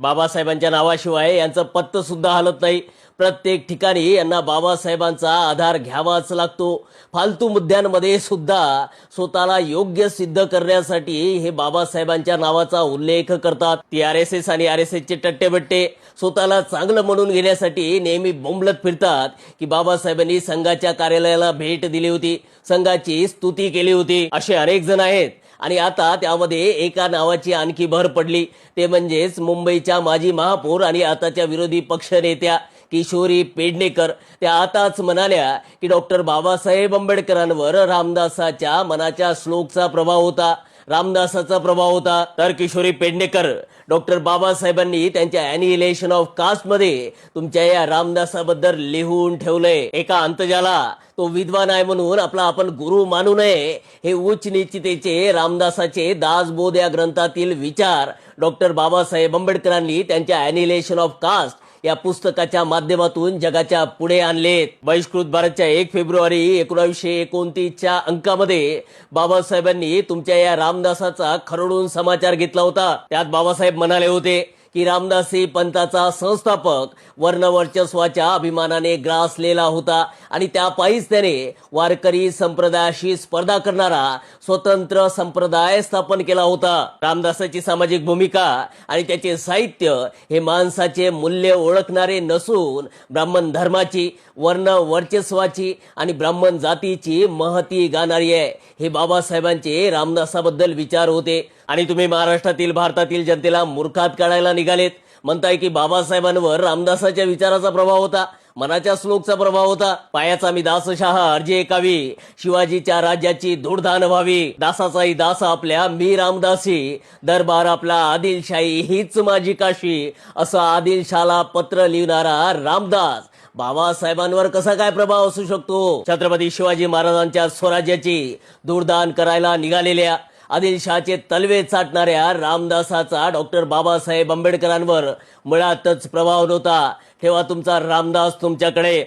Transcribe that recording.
बाबासाहेबांच्या नावाशिवाय यांचं पत्त सुद्धा हलत नाही. प्रत्येक ठिकाणी यांना बाबासाहेबांचा आधार घ्यावाच लागतो. फालतू मुद्द्यांमध्ये सुद्धा स्वतःला योग्य सिद्ध करण्यासाठी हे बाबासाहेबांच्या नावाचा उल्लेख करतात. TRSS आणि RSSचे टट्टेबट्टे स्वतःला चांगलं म्हणून घेण्यासाठी नेहमी बोंबलत फिरतात की बाबासाहेबांनी संघाच्या कार्यालयाला भेट दिली होती, संघाची स्तुती केली होती. असे अनेक जण आहेत. आणि आता त्यामध्ये एका नावाची आणखी भर पडली, ते म्हणजेच मुंबईच्या माजी महापौर आणि आताच्या विरोधी पक्षनेत्या किशोरी पेडणेकर. त्या आताच म्हणाल्या की डॉक्टर बाबासाहेब आंबेडकरांवर रामदासाच्या मनाच्या श्लोकचा प्रभाव होता, रामदासाचा प्रभाव होता. तर किशोरी पेडणेकर, डॉक्टर बाबासाहेबांनी त्यांच्या ॲनिहिलेशन ऑफ कास्ट मध्ये तुमच्या या रामदासाबद्दल लिहून ठेवलंय. एका अंतजाला तो विद्वान आहे म्हणून आपला आपण गुरु मानू नये, हे उच्च निश्चितेचे रामदासाचे दासबोध या ग्रंथातील विचार डॉक्टर बाबासाहेब आंबेडकरांनी त्यांच्या ॲनिहिलेशन ऑफ कास्ट या पुस्तकाच्या माध्यमातून जगाच्या पुढे आणलेत. बहिष्कृत भारतच्या 1 फेब्रुवारी 1929च्या अंकामध्ये बाबासाहेबांनी तुमच्या या रामदासाचा खरडून समाचार घेतला होता. त्यात बाबासाहेब म्हणाले होते की रामदासी पंथाचा संस्थापक वर्णवर्चस्वाच्या अभिमानाने ग्रासलेला होता आणि त्यापायीच त्याने वारकरी संप्रदायाशी स्पर्धा करणारा स्वतंत्र संप्रदाय स्थापन केला होता. रामदासाची सामाजिक भूमिका आणि त्याचे साहित्य हे माणसाचे मूल्य ओळखणारे नसून ब्राह्मण धर्माची, वर्ण वर्चस्वाची आणि ब्राह्मण जातीची महती गाणारी आहे. हे बाबासाहेबांचे रामदासाबद्दल विचार होते. आणि तुम्ही महाराष्ट्रातील, भारतातील जनतेला मूर्खात काढायला निघालेत. म्हणताय की बाबासाहेबांवर रामदासाच्या विचाराचा प्रभाव होता, मनाच्या श्लोकचा प्रभाव होता. पायाचा मी दासशहा अर्जी ऐकावी, शिवाजीच्या राज्याची धूडधान व्हावी. दासाचाही दास आपल्या मी रामदासी, दरबार आपला आदिलशाही हीच माझी काशी, असं आदिलशाला पत्र लिहिणारा रामदास बाबासाहेबांवर कसा काय प्रभाव असू शकतो? छत्रपती शिवाजी महाराजांच्या स्वराज्याची धूडधान करायला निघालेल्या आदिलशहाचे तलवे चाटणाऱ्या रामदासाचा डॉक्टर बाबासाहेब आंबेडकरांवर मुळातच प्रभाव नव्हता. ठेवा तुमचा रामदास तुमच्याकडे.